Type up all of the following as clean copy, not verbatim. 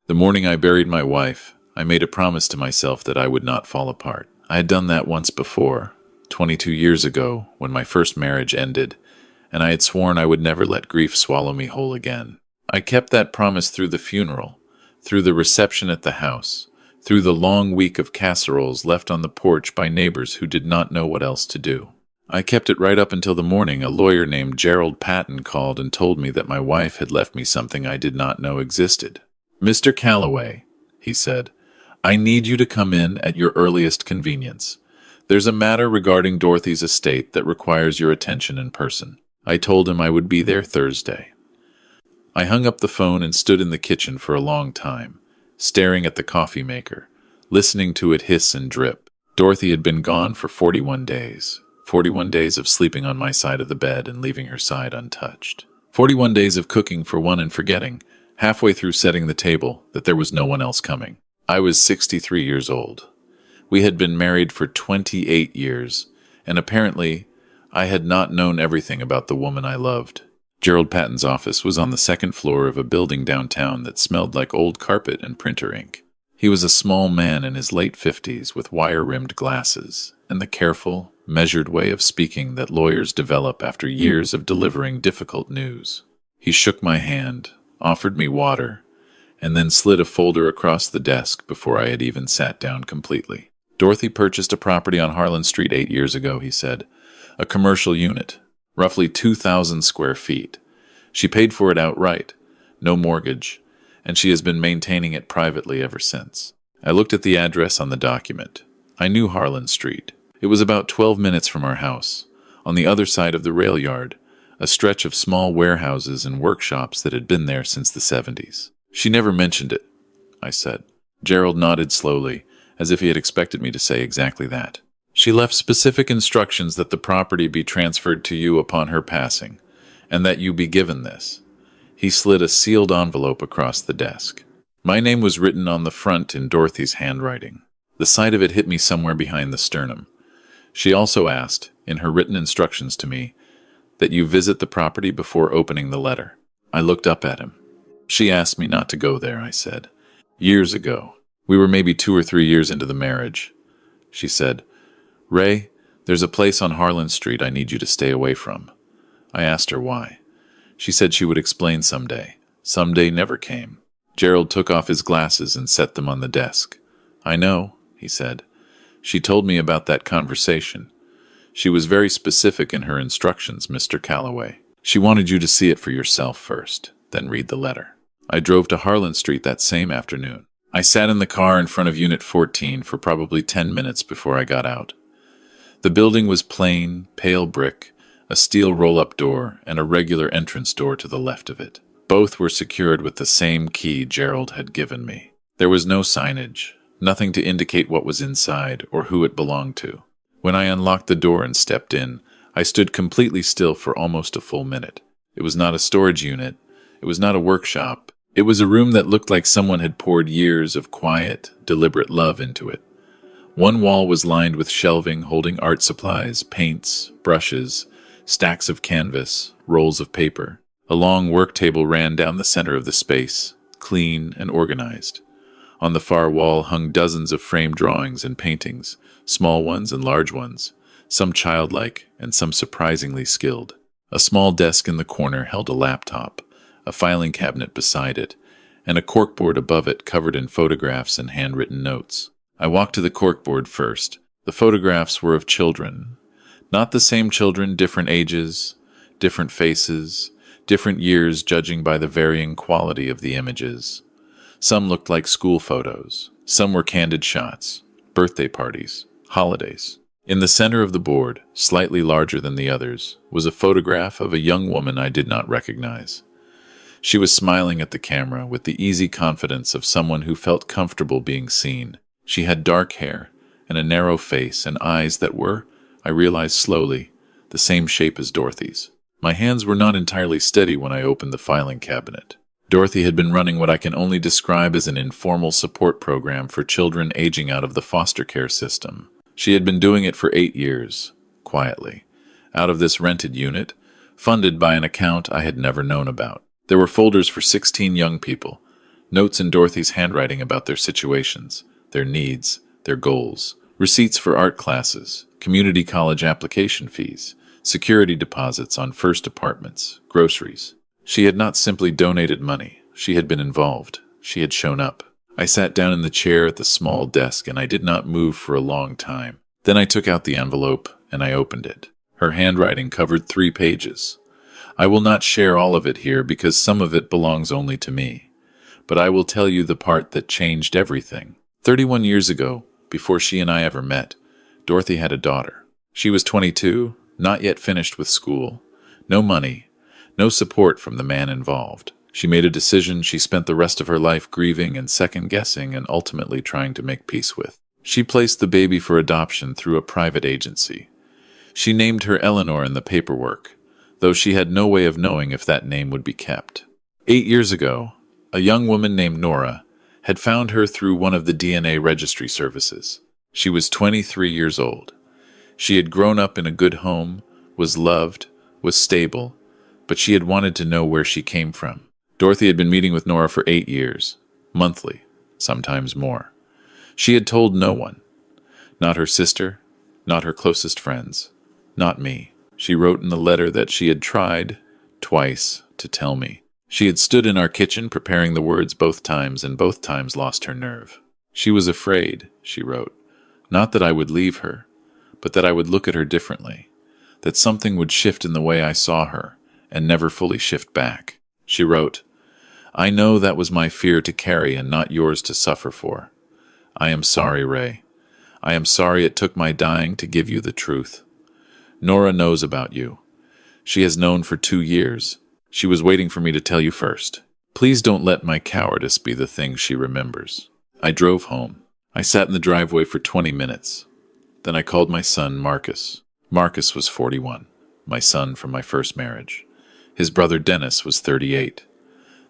The morning I buried my wife, I made a promise to myself that I would not fall apart. I had done that once before, 22 years ago, when my first marriage ended, and I had sworn I would never let grief swallow me whole again. I kept that promise through the funeral, through the reception at the house, through the long week of casseroles left on the porch by neighbors who did not know what else to do. I kept it right up until the morning a lawyer named Gerald Patton called and told me that my wife had left me something I did not know existed. "Mr. Calloway," he said, "I need you to come in at your earliest convenience. There's a matter regarding Dorothy's estate that requires your attention in person." I told him I would be there Thursday. I hung up the phone and stood in the kitchen for a long time, staring at the coffee maker, listening to it hiss and drip. Dorothy had been gone for 41 days. 41 days of sleeping on my side of the bed and leaving her side untouched. 41 days of cooking for one and forgetting, halfway through setting the table, that there was no one else coming. I was 63 years old. We had been married for 28 years, and apparently I had not known everything about the woman I loved. Gerald Patton's office was on the second floor of a building downtown that smelled like old carpet and printer ink. He was a small man in his late 50s with wire-rimmed glasses and the careful, measured way of speaking that lawyers develop after years of delivering difficult news. He shook my hand, offered me water, and then slid a folder across the desk before I had even sat down completely. "Dorothy purchased a property on Harlan Street 8 years ago," he said. "A commercial unit, roughly 2,000 square feet. She paid for it outright, no mortgage, and she has been maintaining it privately ever since." I looked at the address on the document. I knew Harlan Street. It was about 12 minutes from our house, on the other side of the rail yard, a stretch of small warehouses and workshops that had been there since the 70s. "She never mentioned it," I said. Gerald nodded slowly, as if he had expected me to say exactly that. "She left specific instructions that the property be transferred to you upon her passing, and that you be given this." He slid a sealed envelope across the desk. My name was written on the front in Dorothy's handwriting. The sight of it hit me somewhere behind the sternum. She also asked, in her written instructions to me, that you visit the property before opening the letter. I looked up at him. "She asked me not to go there," I said. "Years ago. We were maybe 2 or 3 years into the marriage." She said, "Ray, there's a place on Harlan Street I need you to stay away from." I asked her why. She said she would explain someday. Someday never came. Gerald took off his glasses and set them on the desk. "I know," he said. "She told me about that conversation. She was very specific in her instructions, Mr. Calloway. She wanted you to see it for yourself first, then read the letter." I drove to Harlan Street that same afternoon. I sat in the car in front of Unit 14 for probably 10 minutes before I got out. The building was plain, pale brick, a steel roll-up door, and a regular entrance door to the left of it. Both were secured with the same key Gerald had given me. There was no signage, nothing to indicate what was inside or who it belonged to. When I unlocked the door and stepped in, I stood completely still for almost a full minute. It was not a storage unit. It was not a workshop. It was a room that looked like someone had poured years of quiet, deliberate love into it. One wall was lined with shelving holding art supplies, paints, brushes, stacks of canvas, rolls of paper. A long work table ran down the center of the space, clean and organized. On the far wall hung dozens of framed drawings and paintings, small ones and large ones, some childlike and some surprisingly skilled. A small desk in the corner held a laptop, a filing cabinet beside it, and a corkboard above it covered in photographs and handwritten notes. I walked to the corkboard first. The photographs were of children. Not the same children, different ages, different faces, different years judging by the varying quality of the images. Some looked like school photos. Some were candid shots, birthday parties, holidays. In the center of the board, slightly larger than the others, was a photograph of a young woman I did not recognize. She was smiling at the camera with the easy confidence of someone who felt comfortable being seen. She had dark hair and a narrow face and eyes that were, I realized slowly, the same shape as Dorothy's. My hands were not entirely steady when I opened the filing cabinet. Dorothy had been running what I can only describe as an informal support program for children aging out of the foster care system. She had been doing it for 8 years, quietly, out of this rented unit, funded by an account I had never known about. There were folders for 16 young people, Notes in Dorothy's handwriting about their situations, their needs, their goals, receipts for art classes, community college application fees, security deposits on first apartments, groceries. She had not simply donated money. She had been involved. She had shown up. I sat down in the chair at the small desk and I did not move for a long time. Then I took out the envelope and I opened it. Her handwriting covered 3 pages. I will not share all of it here because some of it belongs only to me. But I will tell you the part that changed everything. 31 years ago, before she and I ever met, Dorothy had a daughter. She was 22, not yet finished with school. No money, no support from the man involved. She made a decision she spent the rest of her life grieving and second-guessing and ultimately trying to make peace with. She placed the baby for adoption through a private agency. She named her Eleanor in the paperwork, though she had no way of knowing if that name would be kept. 8 years ago, a young woman named Nora had found her through one of the DNA registry services. She was 23 years old. She had grown up in a good home, was loved, was stable, but she had wanted to know where she came from. Dorothy had been meeting with Nora for 8 years, monthly, sometimes more. She had told no one. Not her sister, not her closest friends, not me. She wrote in the letter that she had tried, twice, to tell me. She had stood in our kitchen preparing the words both times and both times lost her nerve. She was afraid, she wrote, not that I would leave her, but that I would look at her differently, that something would shift in the way I saw her and never fully shift back. She wrote, I know that was my fear to carry and not yours to suffer for. I am sorry, Ray. I am sorry it took my dying to give you the truth. Nora knows about you. She has known for 2 years. She was waiting for me to tell you first. Please don't let my cowardice be the thing she remembers. I drove home. I sat in the driveway for 20 minutes. Then I called my son, Marcus. Marcus was 41, my son from my first marriage. His brother Dennis was 38.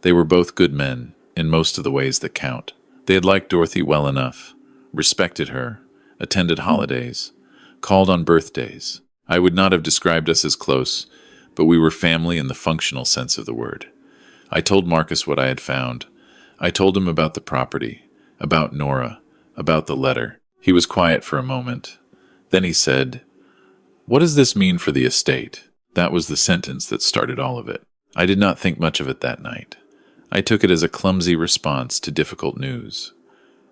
They were both good men, in most of the ways that count. They had liked Dorothy well enough, respected her, attended holidays, called on birthdays. I would not have described us as close, but we were family in the functional sense of the word. I told Marcus what I had found. I told him about the property, about Nora, about the letter. He was quiet for a moment. Then he said, What does this mean for the estate? That was the sentence that started all of it. I did not think much of it that night. I took it as a clumsy response to difficult news.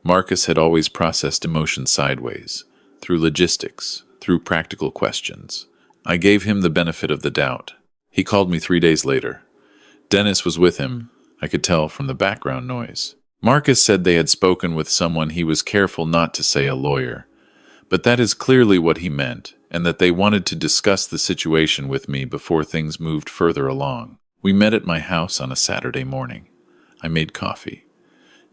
Marcus had always processed emotion sideways, through logistics, through practical questions. I gave him the benefit of the doubt. He called me 3 days later. Dennis was with him. I could tell from the background noise. Marcus said they had spoken with someone he was careful not to say a lawyer. But that is clearly what he meant, and that they wanted to discuss the situation with me before things moved further along. We met at my house on a Saturday morning. I made coffee.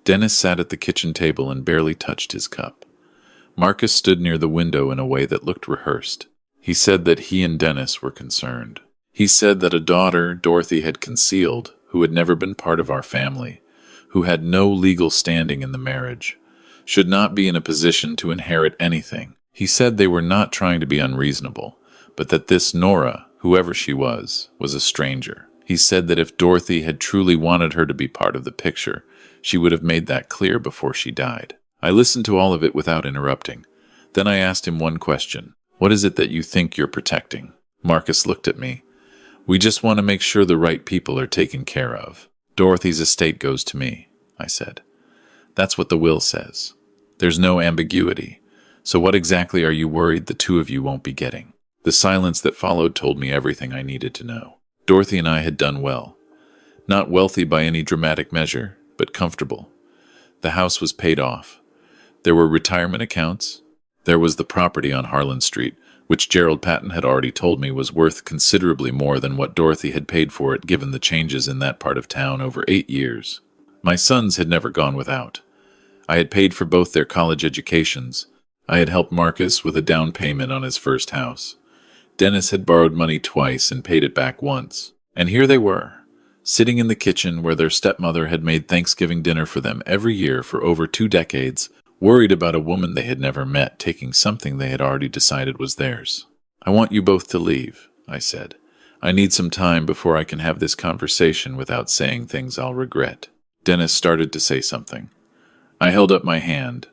Dennis sat at the kitchen table and barely touched his cup. Marcus stood near the window in a way that looked rehearsed. He said that he and Dennis were concerned. He said that a daughter Dorothy had concealed, who had never been part of our family, who had no legal standing in the marriage, should not be in a position to inherit anything. He said they were not trying to be unreasonable, but that this Nora, whoever she was a stranger. He said that if Dorothy had truly wanted her to be part of the picture, she would have made that clear before she died. I listened to all of it without interrupting. Then I asked him one question. What is it that you think you're protecting? Marcus looked at me. We just want to make sure the right people are taken care of. Dorothy's estate goes to me, I said. That's what the will says. There's no ambiguity. So what exactly are you worried the two of you won't be getting? The silence that followed told me everything I needed to know. Dorothy and I had done well. Not wealthy by any dramatic measure, but comfortable. The house was paid off. There were retirement accounts. There was the property on Harlan Street, which Gerald Patton had already told me was worth considerably more than what Dorothy had paid for it given the changes in that part of town over 8 years. My sons had never gone without. I had paid for both their college educations. I had helped Marcus with a down payment on his first house. Dennis had borrowed money twice and paid it back once. And here they were, sitting in the kitchen where their stepmother had made Thanksgiving dinner for them every year for over 2 decades, worried about a woman they had never met taking something they had already decided was theirs. I want you both to leave, I said. I need some time before I can have this conversation without saying things I'll regret. Dennis started to say something. I held up my hand.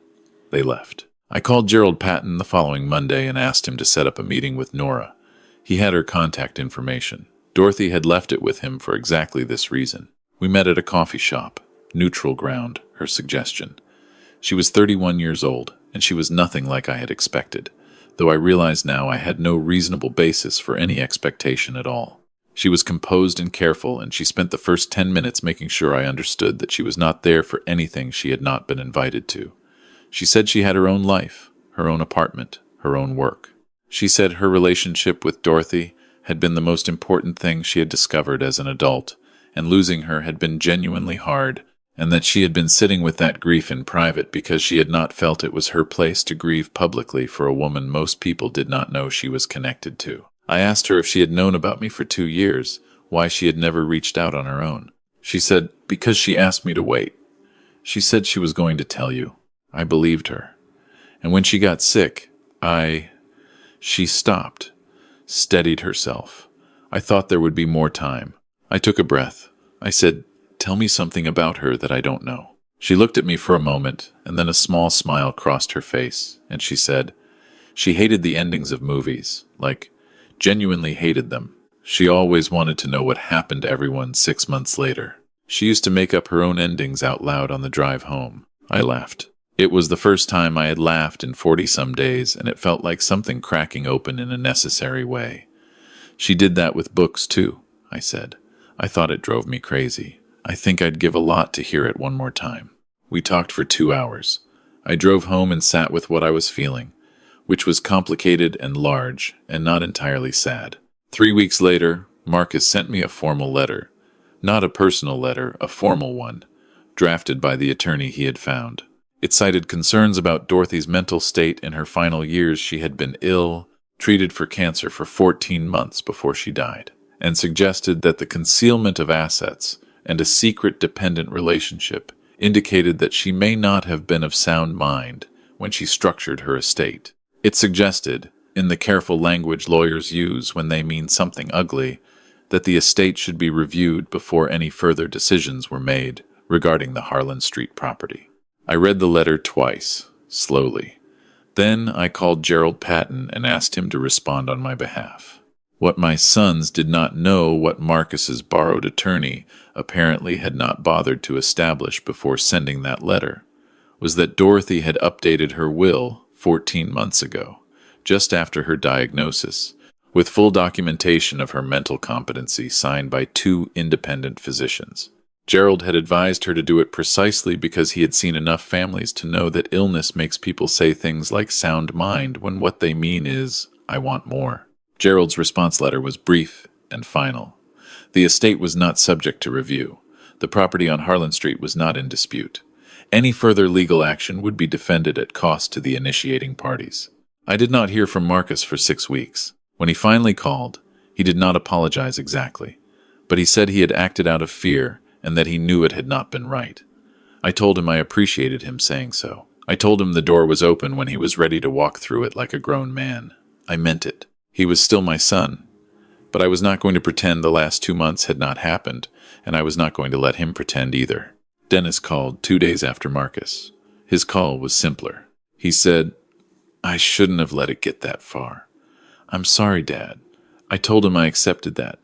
They left. I called Gerald Patton the following Monday and asked him to set up a meeting with Nora. He had her contact information. Dorothy had left it with him for exactly this reason. We met at a coffee shop. Neutral ground, her suggestion. She was 31 years old, and she was nothing like I had expected, though I realize now I had no reasonable basis for any expectation at all. She was composed and careful, and she spent the first 10 minutes making sure I understood that she was not there for anything she had not been invited to. She said she had her own life, her own apartment, her own work. She said her relationship with Dorothy had been the most important thing she had discovered as an adult, and losing her had been genuinely hard, and that she had been sitting with that grief in private because she had not felt it was her place to grieve publicly for a woman most people did not know she was connected to. I asked her if she had known about me for 2 years, why she had never reached out on her own. She said, because she asked me to wait. She said she was going to tell you. I believed her. And when she got sick, She stopped, steadied herself. I thought there would be more time. I took a breath. I said, tell me something about her that I don't know. She looked at me for a moment, and then a small smile crossed her face, and she said, she hated the endings of movies, like, genuinely hated them. She always wanted to know what happened to everyone 6 months later. She used to make up her own endings out loud on the drive home. I laughed. It was the first time I had laughed in 40-some days, and it felt like something cracking open in a necessary way. She did that with books, too, I said. I thought it drove me crazy. I think I'd give a lot to hear it one more time. We talked for 2 hours. I drove home and sat with what I was feeling, which was complicated and large, and not entirely sad. 3 weeks later, Marcus sent me a formal letter. Not a personal letter, a formal one, drafted by the attorney he had found. It cited concerns about Dorothy's mental state in her final years. She had been ill, treated for cancer for 14 months before she died, and suggested that the concealment of assets and a secret dependent relationship indicated that she may not have been of sound mind when she structured her estate. It suggested, in the careful language lawyers use when they mean something ugly, that the estate should be reviewed before any further decisions were made regarding the Harlan Street property. I read the letter twice, slowly. Then I called Gerald Patton and asked him to respond on my behalf. What my sons did not know, what Marcus's borrowed attorney apparently had not bothered to establish before sending that letter, was that Dorothy had updated her will 14 months ago, just after her diagnosis, with full documentation of her mental competency signed by 2 independent physicians. Gerald had advised her to do it precisely because he had seen enough families to know that illness makes people say things like sound mind when what they mean is, I want more. Gerald's response letter was brief and final. The estate was not subject to review. The property on Harlan Street was not in dispute. Any further legal action would be defended at cost to the initiating parties. I did not hear from Marcus for 6 weeks. When he finally called, he did not apologize exactly, but he said he had acted out of fear and that he knew it had not been right. I told him I appreciated him saying so. I told him the door was open when he was ready to walk through it like a grown man. I meant it. He was still my son, but I was not going to pretend the last 2 months had not happened, and I was not going to let him pretend either. Dennis called 2 days after Marcus. His call was simpler. He said, I shouldn't have let it get that far. I'm sorry, Dad. I told him I accepted that.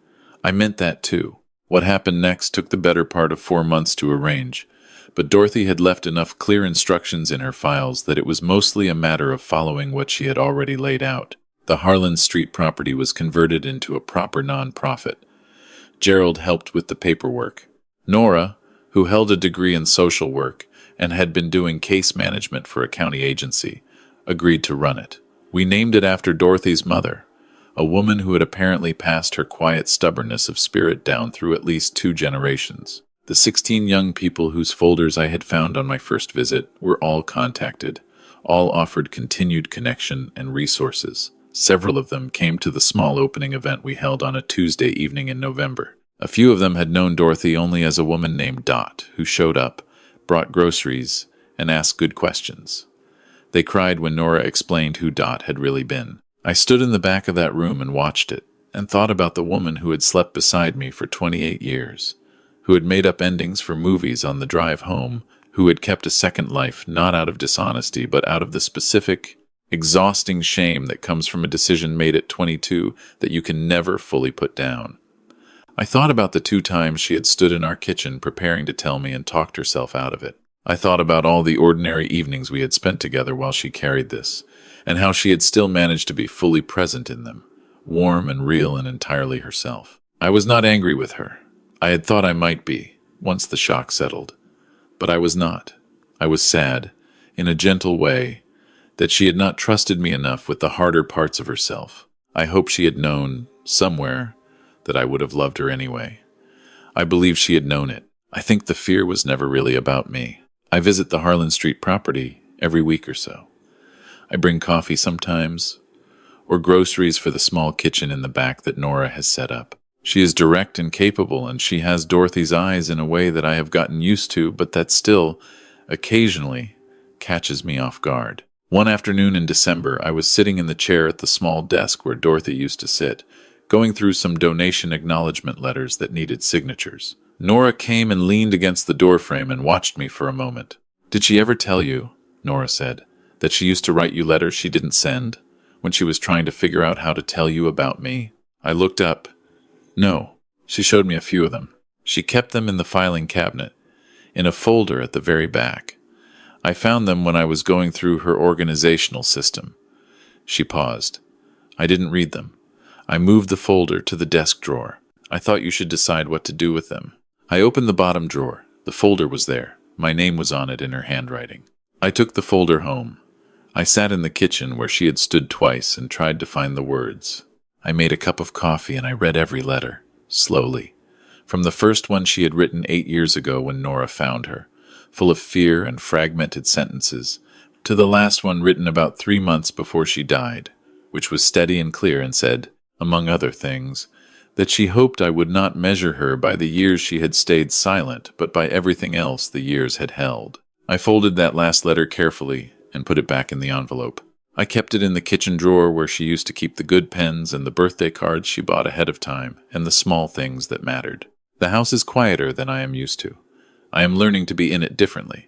I meant that too. What happened next took the better part of 4 months to arrange, but Dorothy had left enough clear instructions in her files that it was mostly a matter of following what she had already laid out. The Harlan Street property was converted into a proper non-profit. Gerald helped with the paperwork. Nora, who held a degree in social work and had been doing case management for a county agency, agreed to run it. We named it after Dorothy's mother, a woman who had apparently passed her quiet stubbornness of spirit down through at least 2 generations. The 16 young people whose folders I had found on my first visit were all contacted. All offered continued connection and resources. Several of them came to the small opening event we held on a Tuesday evening in November. A few of them had known Dorothy only as a woman named Dot, who showed up, brought groceries, and asked good questions. They cried when Nora explained who Dot had really been. I stood in the back of that room and watched it, and thought about the woman who had slept beside me for 28 years, who had made up endings for movies on the drive home, who had kept a second life not out of dishonesty, but out of the specific, exhausting shame that comes from a decision made at 22 that you can never fully put down. I thought about the 2 times she had stood in our kitchen preparing to tell me and talked herself out of it. I thought about all the ordinary evenings we had spent together while she carried this, and how she had still managed to be fully present in them, warm and real and entirely herself. I was not angry with her. I had thought I might be, once the shock settled. But I was not. I was sad, in a gentle way, that she had not trusted me enough with the harder parts of herself. I hoped she had known, somewhere, that I would have loved her anyway. I believe she had known it. I think the fear was never really about me. I visit the Harlan Street property every week or so. I bring coffee sometimes, or groceries for the small kitchen in the back that Nora has set up. She is direct and capable, and she has Dorothy's eyes in a way that I have gotten used to, but that still, occasionally, catches me off guard. One afternoon in December, I was sitting in the chair at the small desk where Dorothy used to sit, going through some donation acknowledgement letters that needed signatures. Nora came and leaned against the doorframe and watched me for a moment. "Did she ever tell you," Nora said, "that she used to write you letters she didn't send, when she was trying to figure out how to tell you about me?" I looked up. No, she showed me a few of them. She kept them in the filing cabinet, in a folder at the very back. I found them when I was going through her organizational system. She paused. I didn't read them. I moved the folder to the desk drawer. I thought you should decide what to do with them. I opened the bottom drawer. The folder was there. My name was on it in her handwriting. I took the folder home. I sat in the kitchen where she had stood twice and tried to find the words. I made a cup of coffee and I read every letter, slowly, from the first one she had written 8 years ago when Nora found her, full of fear and fragmented sentences, to the last one written about 3 months before she died, which was steady and clear and said, among other things, that she hoped I would not measure her by the years she had stayed silent, but by everything else the years had held. I folded that last letter carefully and put it back in the envelope. I kept it in the kitchen drawer where she used to keep the good pens and the birthday cards she bought ahead of time and the small things that mattered. The house is quieter than I am used to. I am learning to be in it differently.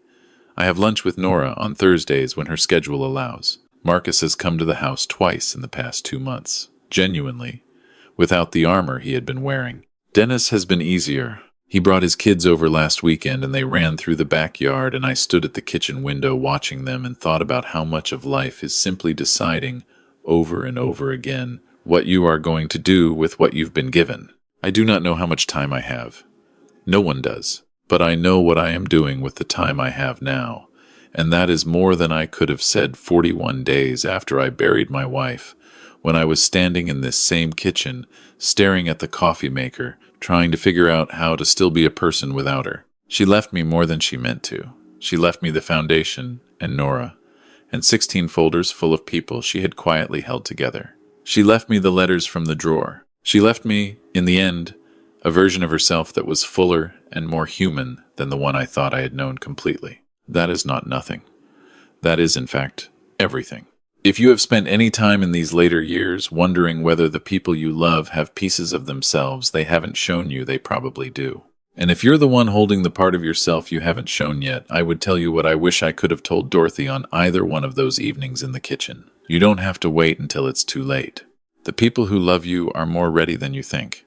I have lunch with Nora on Thursdays when her schedule allows. Marcus has come to the house twice in the past 2 months, genuinely, without the armor he had been wearing. Dennis has been easier. He brought his kids over last weekend and they ran through the backyard, and I stood at the kitchen window watching them and thought about how much of life is simply deciding, over and over again, what you are going to do with what you've been given. I do not know how much time I have. No one does. But I know what I am doing with the time I have now, and that is more than I could have said 41 days after I buried my wife, when I was standing in this same kitchen, staring at the coffee maker, trying to figure out how to still be a person without her. She left me more than she meant to. She left me the foundation, and Nora, and 16 folders full of people she had quietly held together. She left me the letters from the drawer. She left me, in the end, a version of herself that was fuller and more human than the one I thought I had known completely. That is not nothing. That is, in fact, everything. If you have spent any time in these later years wondering whether the people you love have pieces of themselves they haven't shown you, they probably do. And if you're the one holding the part of yourself you haven't shown yet, I would tell you what I wish I could have told Dorothy on either one of those evenings in the kitchen. You don't have to wait until it's too late. The people who love you are more ready than you think.